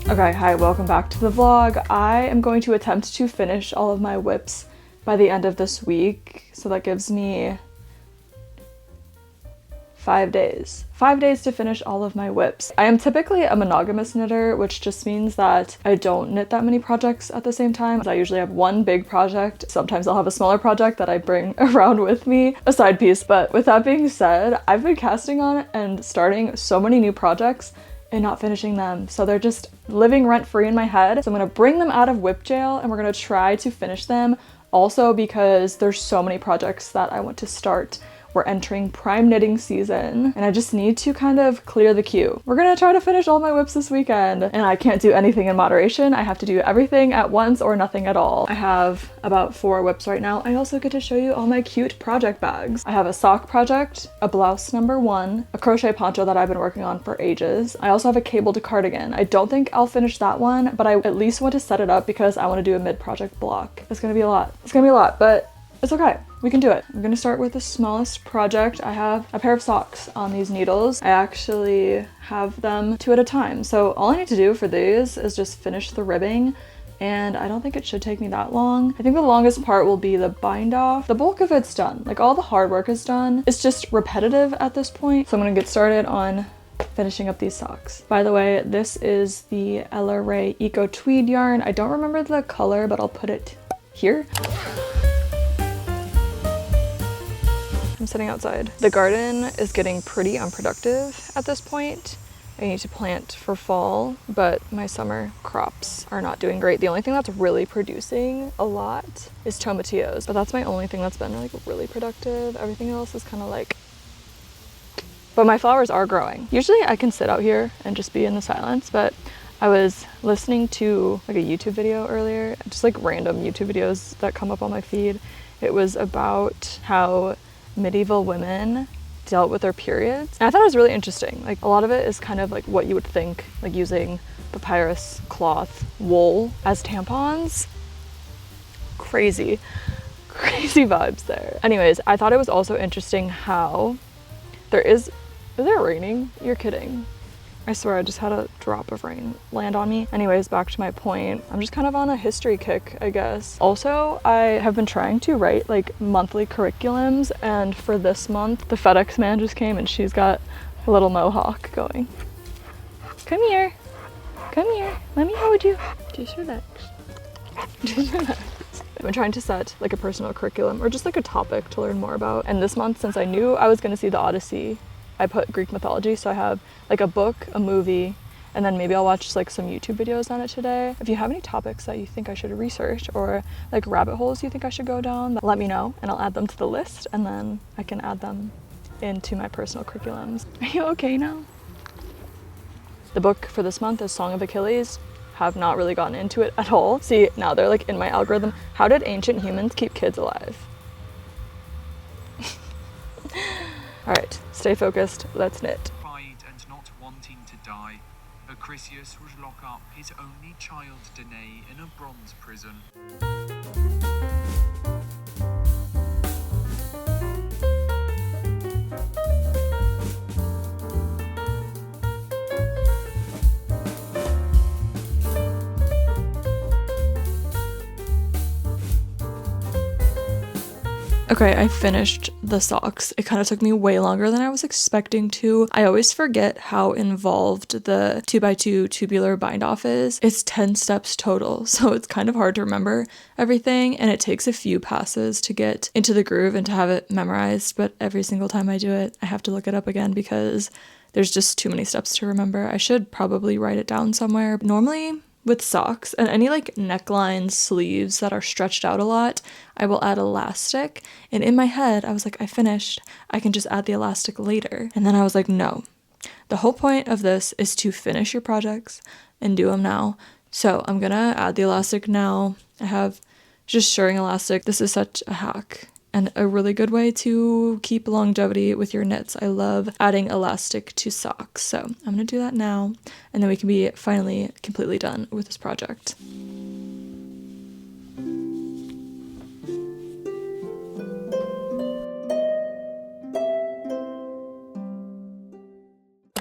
Okay, hi, welcome back to the vlog. I am going to attempt to finish all of my whips by the end of this week, so that gives me 5 days. 5 days to finish all of my whips. I am typically a monogamous knitter, which just means that I don't knit that many projects at the same time. I usually have one big project. Sometimes I'll have a smaller project that I bring around with me, a side piece. But with that being said, I've been casting on and starting so many new projects and not finishing them. So they're just living rent-free in my head. So I'm gonna bring them out of whip jail and we're gonna try to finish them. Also because there's so many projects that I want to start. We're entering prime knitting season and I just need to kind of clear the queue. We're gonna try to finish all my whips this weekend and I can't do anything in moderation. I have to do everything at once or nothing at all. I have about 4 whips right now. I also get to show you all my cute project bags. I have a sock project, a blouse number 1, a crochet poncho that I've been working on for ages. I also have a cabled cardigan. I don't think I'll finish that one, but I at least want to set it up because I want to do a mid-project block. It's gonna be a lot. It's gonna be a lot, but it's okay. We can do it. I'm gonna start with the smallest project. I have a pair of socks on these needles. I actually have them 2 at a time. So all I need to do for these is just finish the ribbing, and I don't think it should take me that long. I think the longest part will be the bind off. The bulk of it's done. Like all the hard work is done. It's just repetitive at this point. So I'm gonna get started on finishing up these socks. By the way, this is the Ella Ray Eco Tweed yarn. I don't remember the color, but I'll put it here. I'm sitting outside. The garden is getting pretty unproductive at this point. I need to plant for fall, but my summer crops are not doing great. The only thing that's really producing a lot is tomatillos, but that's my only thing that's been like really productive. Everything else is kind of like, but my flowers are growing. Usually I can sit out here and just be in the silence, but I was listening to like a YouTube video earlier, just like random YouTube videos that come up on my feed. It was about how medieval women dealt with their periods. And I thought it was really interesting. Like a lot of it is kind of like what you would think, like using papyrus, cloth, wool as tampons. Crazy vibes there. Anyways, I thought it was also interesting how is there raining? You're kidding. I swear I just had a drop of rain land on me. Anyways, back to my point. I'm just kind of on a history kick, I guess. Also, I have been trying to write like monthly curriculums, and for this month, the FedEx man just came and she's got a little mohawk going. Come here. Come here. Let me hold you. Just relax. Just relax. I've been trying to set like a personal curriculum or just like a topic to learn more about. And this month, since I knew I was gonna see the Odyssey, I put Greek mythology, so I have like a book, a movie, and then maybe I'll watch like some YouTube videos on it today. If you have any topics that you think I should research or like rabbit holes you think I should go down, let me know and I'll add them to the list and then I can add them into my personal curriculums. Are you okay now? The book for this month is Song of Achilles. Have not really gotten into it at all. See, now they're like in my algorithm. How did ancient humans keep kids alive? All right, stay focused, let's knit. Pride and not wanting to die, Acrisius would lock up his only child Danae in a bronze prison. Okay, I finished the socks. It kind of took me way longer than I was expecting to. I always forget how involved the 2x2 tubular bind off is. It's 10 steps total, so it's kind of hard to remember everything, and it takes a few passes to get into the groove and to have it memorized, but every single time I do it, I have to look it up again because there's just too many steps to remember. I should probably write it down somewhere. Normally, with socks and any like necklines, sleeves that are stretched out a lot, I will add elastic. And in my head, I was like, I finished. I can just add the elastic later. And then I was like, no. The whole point of this is to finish your projects and do them now. So I'm gonna add the elastic now. I have just shirring elastic. This is such a hack and a really good way to keep longevity with your knits. I love adding elastic to socks. So I'm gonna do that now, and then we can be finally completely done with this project.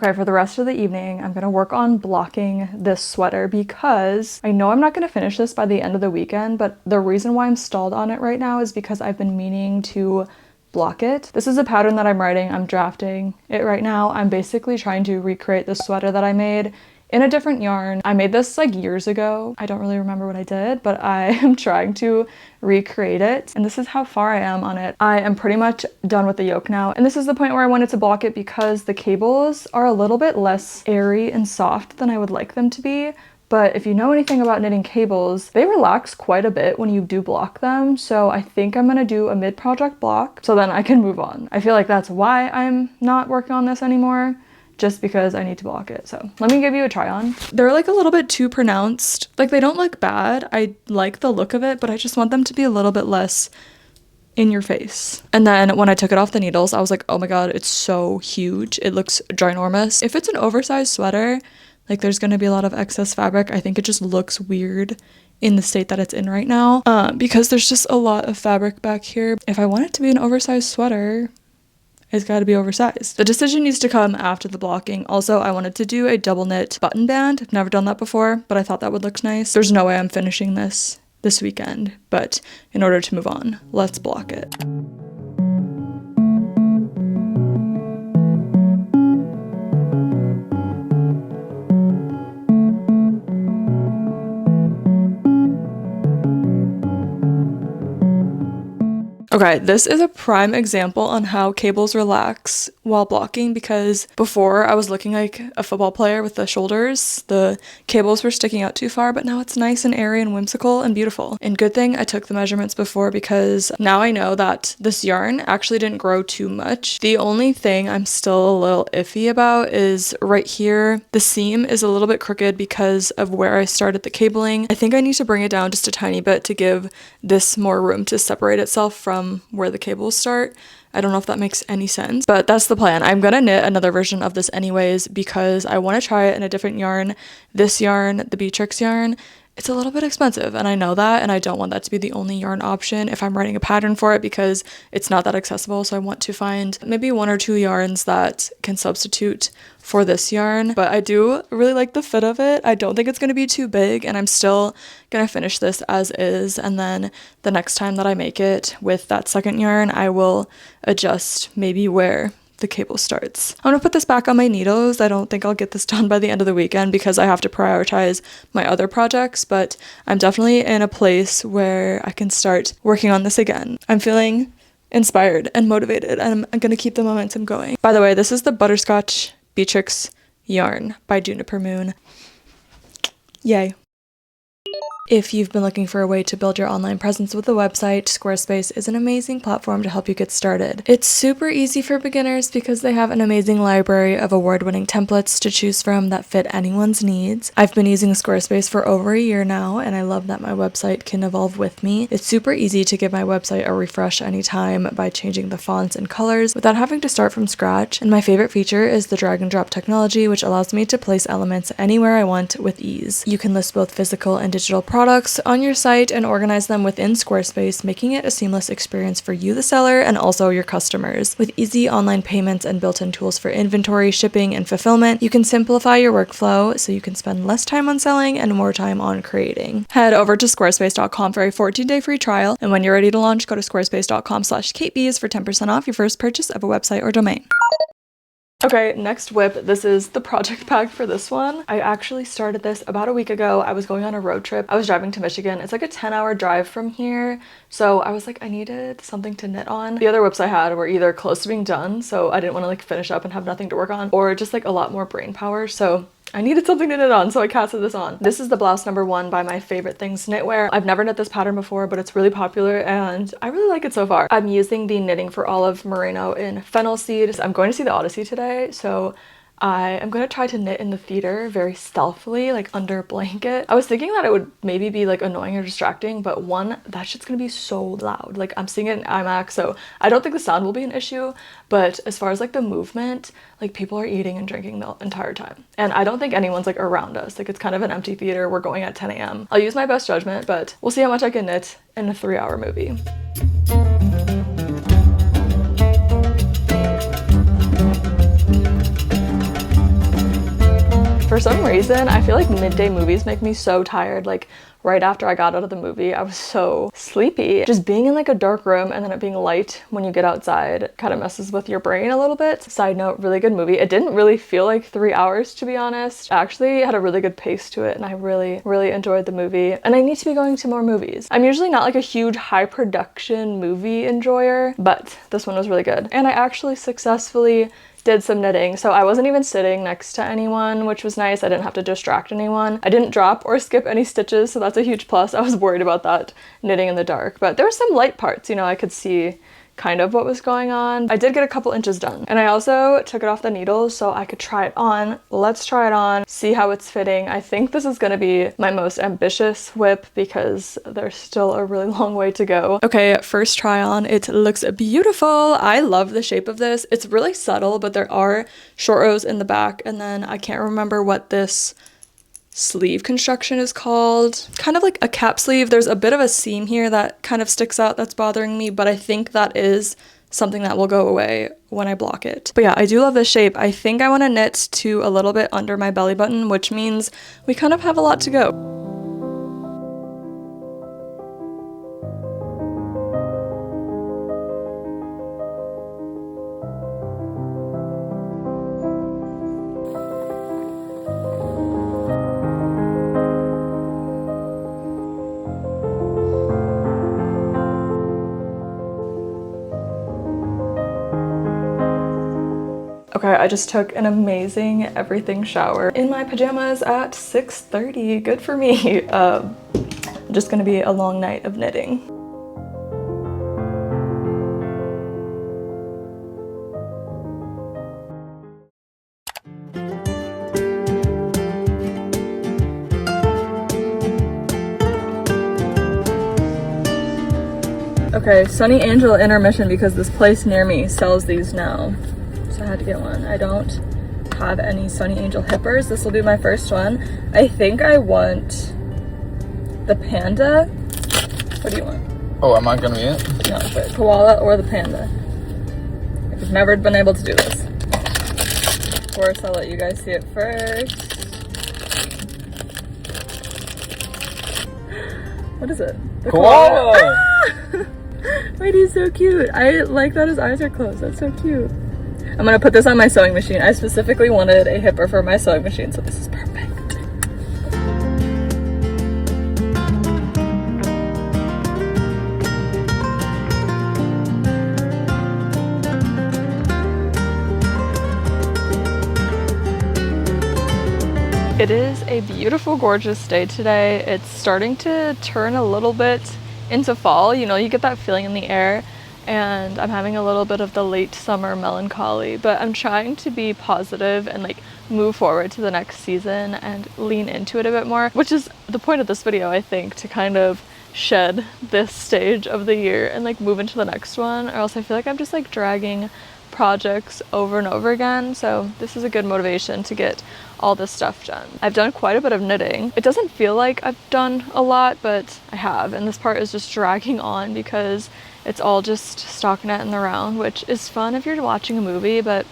Okay, for the rest of the evening, I'm gonna work on blocking this sweater because I know I'm not gonna finish this by the end of the weekend, but the reason why I'm stalled on it right now is because I've been meaning to block it. This is a pattern that I'm writing. I'm drafting it right now. I'm basically trying to recreate the sweater that I made in a different yarn. I made this like years ago. I don't really remember what I did, but I am trying to recreate it. And this is how far I am on it. I am pretty much done with the yoke now. And this is the point where I wanted to block it because the cables are a little bit less airy and soft than I would like them to be. But if you know anything about knitting cables, they relax quite a bit when you do block them. So I think I'm gonna do a mid-project block so then I can move on. I feel like that's why I'm not working on this anymore, just because I need to block it. So let me give you a try on. They're like a little bit too pronounced. Like they don't look bad. I like the look of it, but I just want them to be a little bit less in your face. And then when I took it off the needles, I was like, oh my God, it's so huge. It looks ginormous. If it's an oversized sweater, like there's gonna be a lot of excess fabric. I think it just looks weird in the state that it's in right now because there's just a lot of fabric back here. If I want it to be an oversized sweater, it's got to be oversized. The decision needs to come after the blocking. Also, I wanted to do a double knit button band. I've never done that before, but I thought that would look nice. There's no way I'm finishing this weekend, but in order to move on, let's block it. Okay, this is a prime example on how cables relax while blocking because before I was looking like a football player with the shoulders. The cables were sticking out too far, but now it's nice and airy and whimsical and beautiful. And good thing I took the measurements before because now I know that this yarn actually didn't grow too much. The only thing I'm still a little iffy about is right here. The seam is a little bit crooked because of where I started the cabling. I think I need to bring it down just a tiny bit to give this more room to separate itself from where the cables start. I don't know if that makes any sense, but that's the plan. I'm gonna knit another version of this anyways because I want to try it in a different yarn. This yarn, the Beatrix yarn, it's a little bit expensive and I know that, and I don't want that to be the only yarn option if I'm writing a pattern for it because it's not that accessible. So I want to find maybe 1 or 2 yarns that can substitute for this yarn, but I do really like the fit of it. I don't think it's going to be too big, and I'm still going to finish this as is, and then the next time that I make it with that second yarn, I will adjust maybe where the cable starts. I'm gonna put this back on my needles. I don't think I'll get this done by the end of the weekend because I have to prioritize my other projects, but I'm definitely in a place where I can start working on this again. I'm feeling inspired and motivated, and I'm gonna keep the momentum going. By the way, this is the Butterscotch Beatrix yarn by Juniper Moon. Yay. If you've been looking for a way to build your online presence with a website, Squarespace is an amazing platform to help you get started. It's super easy for beginners because they have an amazing library of award-winning templates to choose from that fit anyone's needs. I've been using Squarespace for over a year now, and I love that my website can evolve with me. It's super easy to give my website a refresh anytime by changing the fonts and colors without having to start from scratch. And my favorite feature is the drag and drop technology, which allows me to place elements anywhere I want with ease. You can list both physical and digital products on your site and organize them within Squarespace, making it a seamless experience for you, the seller, and also your customers. With easy online payments and built-in tools for inventory, shipping, and fulfillment, you can simplify your workflow so you can spend less time on selling and more time on creating. Head over to squarespace.com for a 14-day free trial, and when you're ready to launch, go to squarespace.com/katebees for 10% off your first purchase of a website or domain. Okay, next whip. This is the project pack for this one. I actually started this about a week ago. I was going on a road trip. I was driving to Michigan. It's like a 10-hour drive from here. So I was like, I needed something to knit on. The other whips I had were either close to being done, so I didn't want to like finish up and have nothing to work on, or just like a lot more brain power. So I needed something to knit on, so I casted this on. This is the blouse number 1 by My Favorite Things Knitwear. I've never knit this pattern before, but it's really popular and I really like it so far. I'm using the Knitting for Olive Merino in Fennel Seed. I'm going to see the Odyssey today, so I am going to try to knit in the theater very stealthily, like under a blanket. I was thinking that it would maybe be like annoying or distracting, but one, that shit's gonna be so loud. Like I'm seeing it in IMAX, so I don't think the sound will be an issue, but as far as like the movement, like people are eating and drinking the entire time. And I don't think anyone's like around us. Like it's kind of an empty theater. We're going at 10 a.m. I'll use my best judgment, but we'll see how much I can knit in a 3-hour movie. For some reason, I feel like midday movies make me so tired. Like right after I got out of the movie, I was so sleepy. Just being in like a dark room and then it being light when you get outside kind of messes with your brain a little bit. Side note, really good movie. It didn't really feel like 3 hours, to be honest. It actually had a really good pace to it and I really enjoyed the movie. And I need to be going to more movies. I'm usually not like a huge high production movie enjoyer, but this one was really good. And I actually successfully did some knitting. So I wasn't even sitting next to anyone, which was nice. I didn't have to distract anyone. I didn't drop or skip any stitches, so that's a huge plus. I was worried about that knitting in the dark, but there were some light parts, you know, I could see kind of what was going on. I did get a couple inches done. And I also took it off the needles so I could try it on. Let's try it on, see how it's fitting. I think this is gonna be my most ambitious whip because there's still a really long way to go. Okay, first try on. It looks beautiful. I love the shape of this. It's really subtle, but there are short rows in the back. And then I can't remember what this sleeve construction is called. Kind of like a cap sleeve. There's a bit of a seam here that kind of sticks out that's bothering me, but I think that is something that will go away when I block it. But yeah, I do love this shape. I think I want to knit to a little bit under my belly button, which means we kind of have a lot to go. Okay, I just took an amazing everything shower in my pajamas at 6:30. Good for me. Just gonna be a long night of knitting. Okay, Sunny Angel intermission because this place near me sells these now. So I had to get one. I don't have any Sunny Angel hippers. This will be my first one. I think I want the panda. What do you want? Oh, am I gonna be it? No, but koala or the panda. I've never been able to do this. Of course, I'll let you guys see it first. What is it? The koala! Ah! Wait, he's so cute. I like that his eyes are closed. That's so cute. I'm gonna put this on my sewing machine. I specifically wanted a hipper for my sewing machine, so this is perfect. It is a beautiful, gorgeous day today. It's starting to turn a little bit into fall. You know, you get that feeling in the air. And I'm having a little bit of the late summer melancholy, but I'm trying to be positive and like move forward to the next season and lean into it a bit more, which is the point of this video, I think, to kind of shed this stage of the year and like move into the next one, or else I feel like I'm just like dragging projects over and over again. So this is a good motivation to get all this stuff done. I've done quite a bit of knitting. It doesn't feel like I've done a lot, but I have, and this part is just dragging on because it's all just stockinette in the round, which is fun if you're watching a movie, but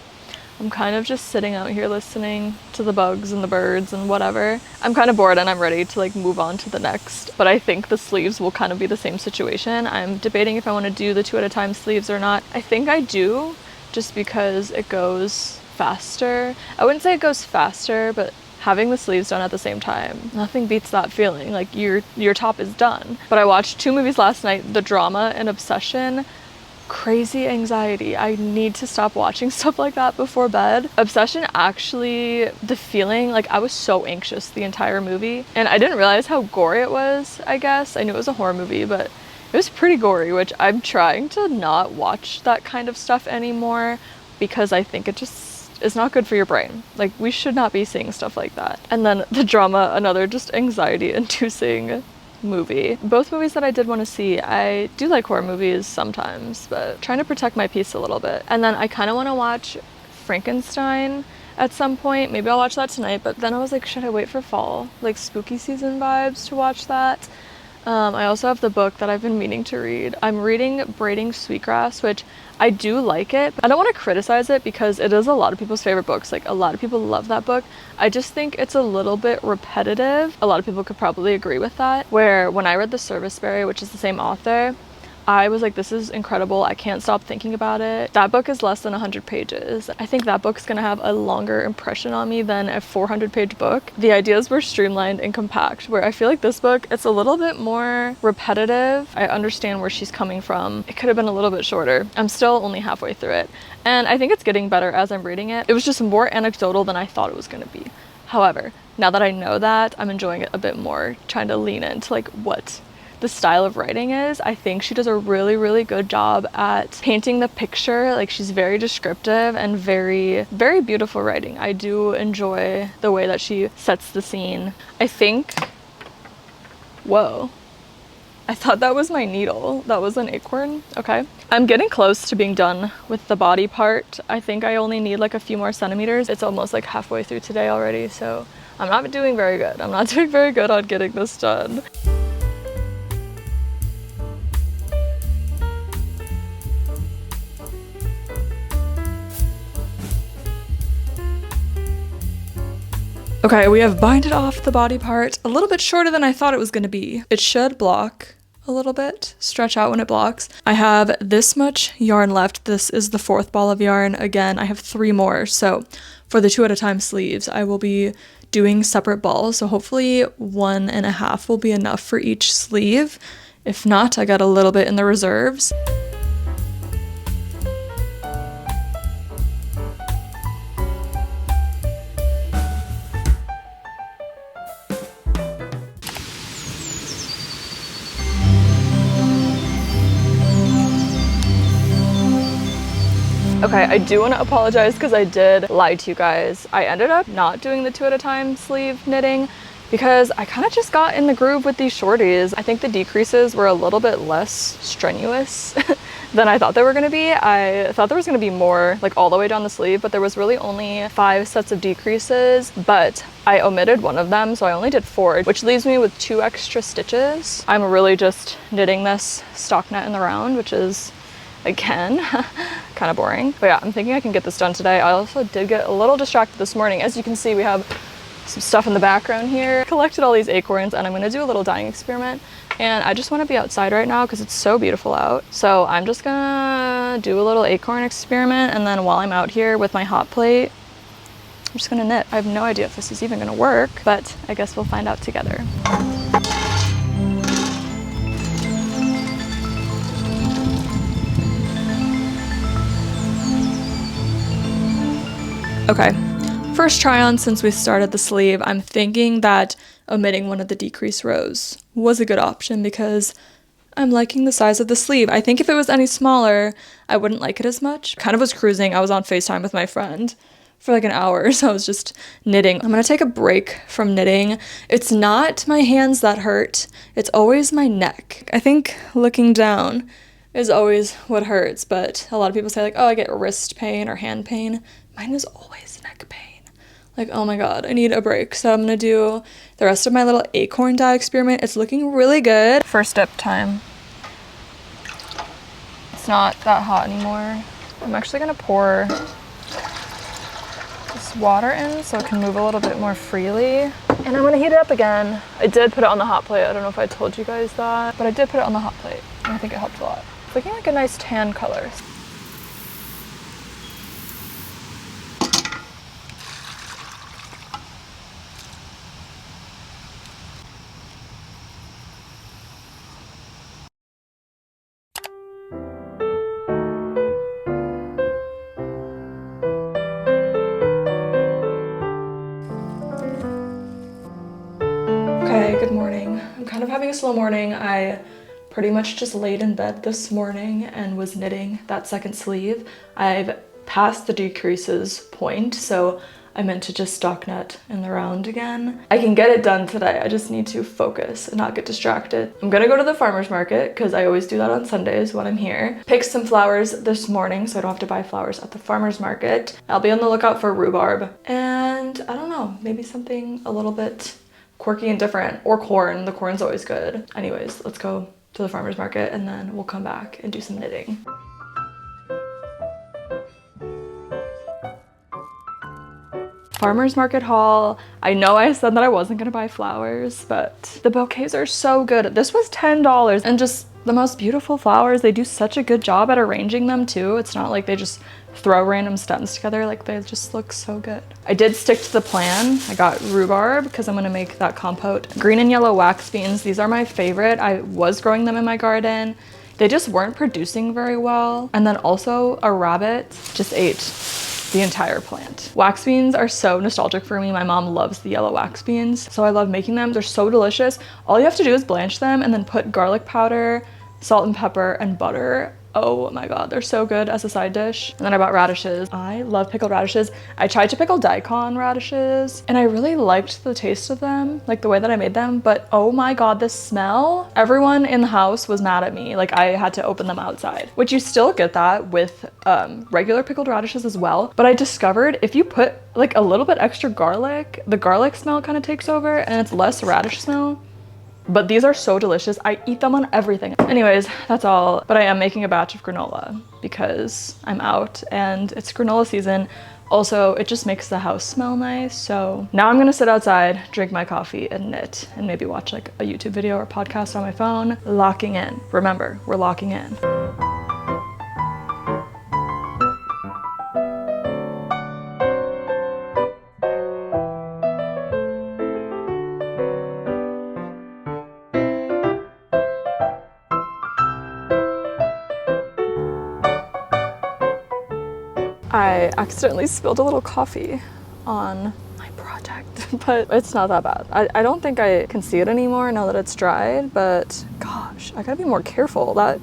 I'm kind of just sitting out here listening to the bugs and the birds and whatever. I'm kind of bored and I'm ready to like move on to the next, but I think the sleeves will kind of be the same situation. I'm debating if I want to do the 2 at a time sleeves or not. I think I do, just because it goes faster. I wouldn't say it goes faster, but having the sleeves done at the same time, nothing beats that feeling. Like your top is done. But I watched 2 movies last night, The Drama and Obsession. Crazy anxiety. I need to stop watching stuff like that before bed. Obsession, actually, the feeling, like I was so anxious the entire movie, and I didn't realize how gory it was, I guess. I knew it was a horror movie, but it was pretty gory, which I'm trying to not watch that kind of stuff anymore because I think it just is not good for your brain. Like, we should not be seeing stuff like that. And then The Drama, another just anxiety-inducing movie. Both movies that I did want to see. I do like horror movies sometimes, but trying to protect my peace a little bit. And then I kind of want to watch Frankenstein at some point. Maybe I'll watch that tonight, but then I was like, should I wait for fall, like spooky season vibes, to watch that? I also have the book that I've been meaning to read. I'm reading Braiding Sweetgrass, which I do like it. I don't want to criticize it because it is a lot of people's favorite books. Like, a lot of people love that book. I just think it's a little bit repetitive. A lot of people could probably agree with that. Where when I read The Serviceberry, which is the same author, I was like, this is incredible. I can't stop thinking about it. That book is less than 100 pages. I think that book's gonna have a longer impression on me than a 400-page book. The ideas were streamlined and compact, where I feel like this book, it's a little bit more repetitive. I understand where she's coming from. It could have been a little bit shorter. I'm still only halfway through it, and I think it's getting better as I'm reading it. It was just more anecdotal than I thought it was gonna be. However, now that I know that, I'm enjoying it a bit more, trying to lean into like what the style of writing is. I think she does a really, really good job at painting the picture. Like, she's very descriptive and very, very beautiful writing. I do enjoy the way that she sets the scene. I think, whoa, I thought that was my needle. That was an acorn. Okay. I'm getting close to being done with the body part. I think I only need like a few more centimeters. It's almost like halfway through today already, so I'm not doing very good. I'm not doing very good on getting this done. Okay, we have binded off the body part, a little bit shorter than I thought it was gonna be. It should block a little bit, stretch out when it blocks. I have this much yarn left. This is the 4th ball of yarn. Again, I have 3 more. So for the 2 at a time sleeves, I will be doing separate balls. So hopefully 1.5 will be enough for each sleeve. If not, I got a little bit in the reserves. Okay, I do want to apologize because I did lie to you guys. I ended up not doing the 2 at a time sleeve knitting because I kind of just got in the groove with these shorties. I think the decreases were a little bit less strenuous than I thought they were going to be. I thought there was going to be more like all the way down the sleeve, but there was really only 5 sets of decreases, but I omitted one of them, so I only did 4, which leaves me with 2 extra stitches. I'm really just knitting this stockinette in the round, which is, again, kind of boring. But yeah, I'm thinking I can get this done today. I also did get a little distracted this morning. As you can see, we have some stuff in the background here. Collected all these acorns, and I'm gonna do a little dyeing experiment. And I just wanna be outside right now because it's so beautiful out. So I'm just gonna do a little acorn experiment, and then while I'm out here with my hot plate, I'm just gonna knit. I have no idea if this is even gonna work, but I guess we'll find out together. Okay, first try on since we started the sleeve. I'm thinking that omitting one of the decrease rows was a good option because I'm liking the size of the sleeve. I think if it was any smaller, I wouldn't like it as much. Kind of was cruising. I was on FaceTime with my friend for like an hour, so I was just knitting. I'm gonna take a break from knitting. It's not my hands that hurt, it's always my neck. I think looking down is always what hurts, but a lot of people say like, oh, I get wrist pain or hand pain. Mine is always neck pain. Like, oh my god, I need a break. So I'm gonna do the rest of my little acorn dye experiment. It's looking really good. First dip time. It's not that hot anymore. I'm actually gonna pour this water in so it can move a little bit more freely. And I'm gonna heat it up again. I did put it on the hot plate. I don't know if I told you guys that, but I did put it on the hot plate, and I think it helped a lot. It's looking like a nice tan color. Okay, good morning. I'm kind of having a slow morning. I pretty much just laid in bed this morning and was knitting that second sleeve. I've passed the decreases point, so I meant to just stockinette in the round again. I can get it done today. I just need to focus and not get distracted. I'm gonna go to the farmer's market because I always do that on Sundays when I'm here. Picked some flowers this morning so I don't have to buy flowers at the farmer's market. I'll be on the lookout for rhubarb and I don't know, maybe something a little bit quirky and different. Or corn. The corn's always good. Anyways, let's go to the farmer's market and then we'll come back and do some knitting. Farmer's market haul. I know I said that I wasn't gonna buy flowers, but the bouquets are so good. This was $10 and just the most beautiful flowers. They do such a good job at arranging them too. It's not like they just throw random stems together, like they just look so good. I did stick to the plan. I got rhubarb because I'm gonna make that compote. Green and yellow wax beans, these are my favorite. I was growing them in my garden. They just weren't producing very well. And then also a rabbit just ate the entire plant. Wax beans are so nostalgic for me. My mom loves the yellow wax beans, so I love making them. They're so delicious. All you have to do is blanch them and then put garlic powder, salt and pepper, and butter. Oh my god, they're so good as a side dish. And then I bought radishes. I love pickled radishes. I tried to pickle daikon radishes and I really liked the taste of them, like the way that I made them, but oh my god, the smell. Everyone in the house was mad at me. Like I had to open them outside, which you still get that with regular pickled radishes as well. But I discovered if you put like a little bit extra garlic, the garlic smell kind of takes over and it's less radish smell. But these are so delicious. I eat them on everything. Anyways, that's all. But I am making a batch of granola because I'm out and it's granola season. Also, it just makes the house smell nice. So now I'm gonna sit outside, drink my coffee and knit and maybe watch like a YouTube video or podcast on my phone. Locking in. Remember, we're locking in. I accidentally spilled a little coffee on my project, but it's not that bad. I don't think I can see it anymore now that it's dried, but gosh, I gotta be more careful. That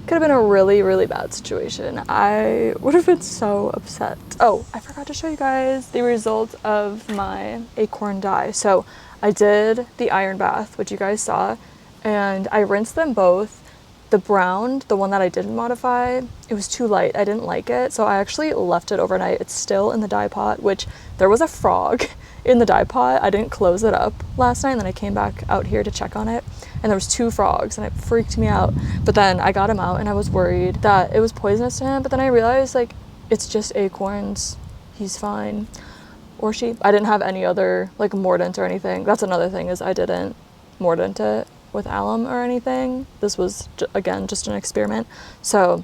could have been a really, really bad situation. I would have been so upset. Oh, I forgot to show you guys the result of my acorn dye. So I did the iron bath, which you guys saw, and I rinsed them both. The brown, the one that I didn't modify, it was too light. I didn't like it, so I actually left it overnight. It's still in the dye pot, which there was a frog in the dye pot. I didn't close it up last night, and then I came back out here to check on it, and there was 2 frogs, and it freaked me out. But then I got him out, and I was worried that it was poisonous to him, but then I realized, like, it's just acorns. He's fine. Or she. I didn't have any other, like, mordant or anything. That's another thing, is I didn't mordant it with alum or anything. This was again just an experiment, so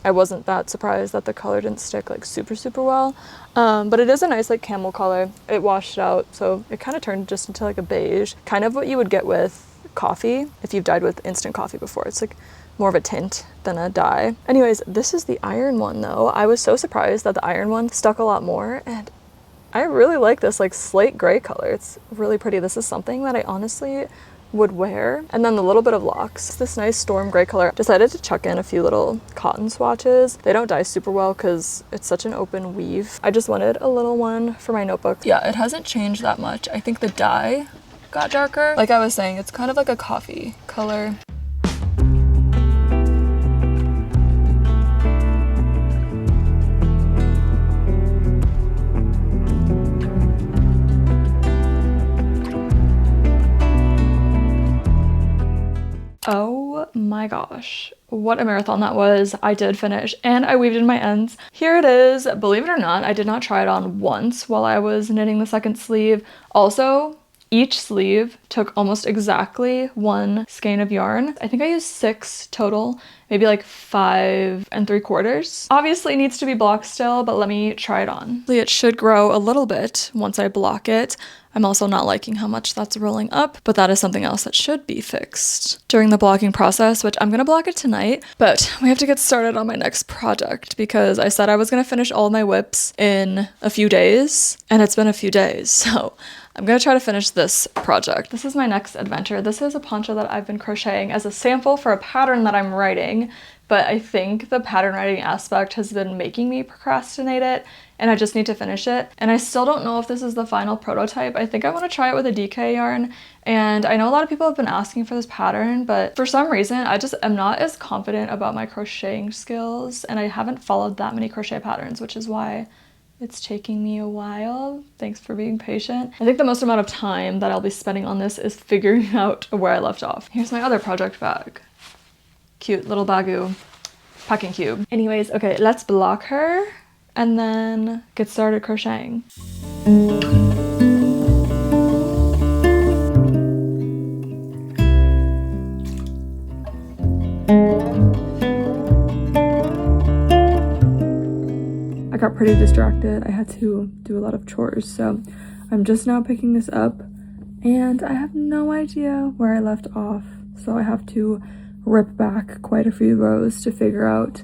I wasn't that surprised that the color didn't stick like super well, but it is a nice like camel color. It washed out, so it kind of turned just into like a beige, kind of what you would get with coffee if you've dyed with instant coffee before. It's like more of a tint than a dye. Anyways, this is the iron one though. I was so surprised that the iron one stuck a lot more, and I really like this like slate gray color. It's really pretty. This is something that I honestly would wear. And then the little bit of locks, this nice storm gray color. Decided to chuck in a few little cotton swatches. They don't dye super well because it's such an open weave. I just wanted a little one for my notebook. Yeah, it hasn't changed that much. I think the dye got darker. Like I was saying, it's kind of like a coffee color. Oh my gosh, what a marathon that was. I did finish and I weaved in my ends. Here it is. Believe it or not, I did not try it on once while I was knitting the second sleeve. Also, each sleeve took almost exactly 1 skein of yarn. I think I used 6 total, maybe like 5 3/4. Obviously it needs to be blocked still, but let me try it on. It should grow a little bit once I block it. I'm also not liking how much that's rolling up, but that is something else that should be fixed during the blocking process, which I'm gonna block it tonight, but we have to get started on my next project because I said I was gonna finish all of my whips in a few days, and it's been a few days, so I'm gonna try to finish this project. This is my next adventure. This is a poncho that I've been crocheting as a sample for a pattern that I'm writing, but I think the pattern writing aspect has been making me procrastinate it, and I just need to finish it. And I still don't know if this is the final prototype. I think I want to try it with a DK yarn, and I know a lot of people have been asking for this pattern, but for some reason I just am not as confident about my crocheting skills, and I haven't followed that many crochet patterns, which is why It's taking me a while. Thanks for being patient. I think the most amount of time that I'll be spending on this is figuring out where I left off. Here's my other project bag. Cute little bagu packing cube. Anyways, okay, let's block her and then get started crocheting. I got pretty distracted. I had to do a lot of chores, so I'm just now picking this up and I have no idea where I left off. So I have to rip back quite a few rows to figure out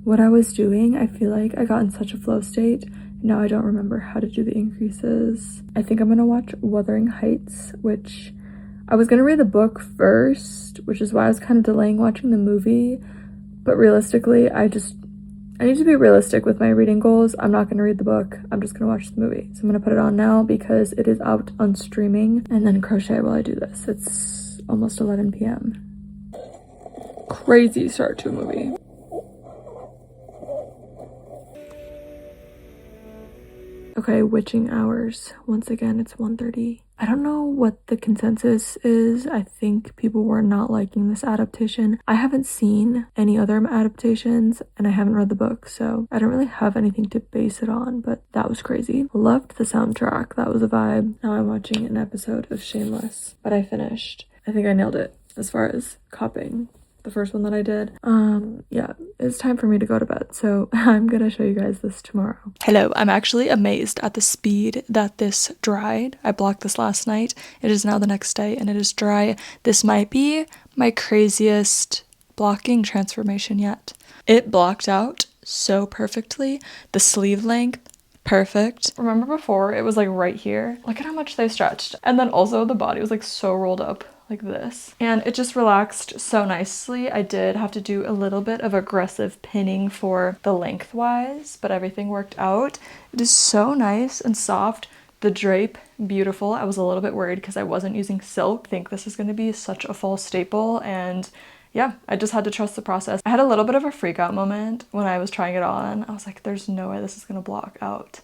what I was doing. I feel like I got in such a flow state. Now I don't remember how to do the increases. I think I'm gonna watch Wuthering Heights, which I was gonna read the book first, which is why I was kind of delaying watching the movie. But realistically, I need to be realistic with my reading goals. I'm not gonna read the book. I'm just gonna watch the movie. So I'm gonna put it on now because it is out on streaming, and then crochet while I do this. It's almost 11 p.m. Crazy start to a movie. Okay, witching hours. Once again, it's 1:30. I don't know what the consensus is. I think people were not liking this adaptation. I haven't seen any other adaptations and I haven't read the book, so I don't really have anything to base it on, but that was crazy. Loved the soundtrack. That was a vibe. Now I'm watching an episode of Shameless, but I finished. I think I nailed it as far as copying the first one that I did. Yeah, it's time for me to go to bed, so I'm gonna show you guys this tomorrow. Hello, I'm actually amazed at the speed that this dried. I blocked this last night. It is now the next day and it is dry. This might be my craziest blocking transformation yet. It blocked out so perfectly. The sleeve length, perfect. Remember before it was like right here? Look at how much they stretched. And then also the body was like so rolled up like this, and it just relaxed so nicely. I did have to do a little bit of aggressive pinning for the lengthwise, but everything worked out. It is so nice and soft. The drape, beautiful. I was a little bit worried because I wasn't using silk. I think this is going to be such a fall staple, and yeah, I just had to trust the process. I had a little bit of a freak out moment when I was trying it on. I was like, there's no way this is going to block out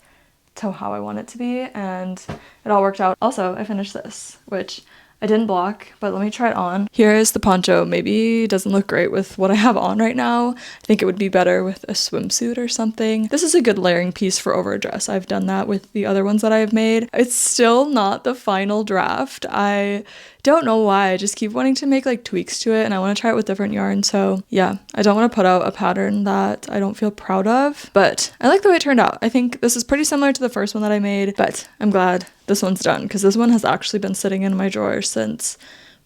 to how I want it to be, and it all worked out. Also, I finished this, which I didn't block, but let me try it on. Here is the poncho. Maybe it doesn't look great with what I have on right now. I think it would be better with a swimsuit or something. This is a good layering piece for over a dress. I've done that with the other ones that I've made. It's still not the final draft. I don't know why. I just keep wanting to make like tweaks to it, and I want to try it with different yarn. So yeah, I don't want to put out a pattern that I don't feel proud of, but I like the way it turned out. I think this is pretty similar to the first one that I made, but I'm glad this one's done because this one has actually been sitting in my drawer since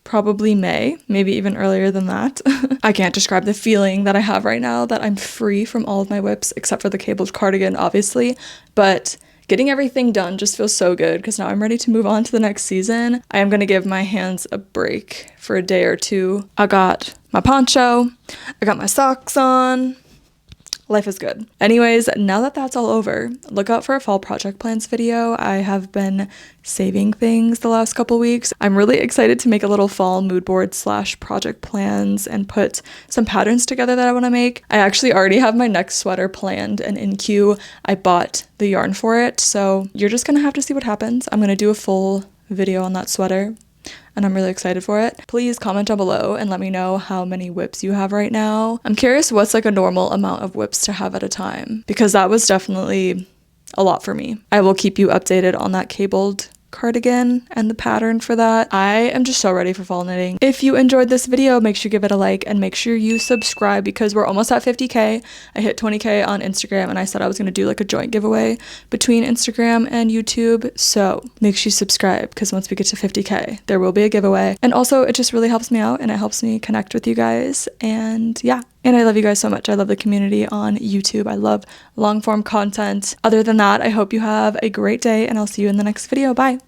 probably May, maybe even earlier than that. I can't describe the feeling that I have right now that I'm free from all of my whips except for the cabled cardigan, obviously, but getting everything done just feels so good because now I'm ready to move on to the next season. I am going to give my hands a break for a day or two. I got my poncho, I got my socks on. Life is good. Anyways, now that that's all over, look out for a fall project plans video. I have been saving things the last couple weeks. I'm really excited to make a little fall mood board / project plans and put some patterns together that I want to make. I actually already have my next sweater planned and in queue. I bought the yarn for it, so you're just gonna have to see what happens. I'm gonna do a full video on that sweater, and I'm really excited for it. Please comment down below and let me know how many whips you have right now. I'm curious what's like a normal amount of whips to have at a time, because that was definitely a lot for me. I will keep you updated on that cabled cardigan and the pattern for that. I am just so ready for fall knitting. If you enjoyed this video, make sure you give it a like and make sure you subscribe because we're almost at 50k. I hit 20k on Instagram and I said I was going to do like a joint giveaway between Instagram and YouTube, so make sure you subscribe because once we get to 50k there will be a giveaway. And also it just really helps me out and it helps me connect with you guys, and yeah, and I love you guys so much. I love the community on YouTube. I love long form content. Other than that, I hope you have a great day and I'll see you in the next video. Bye.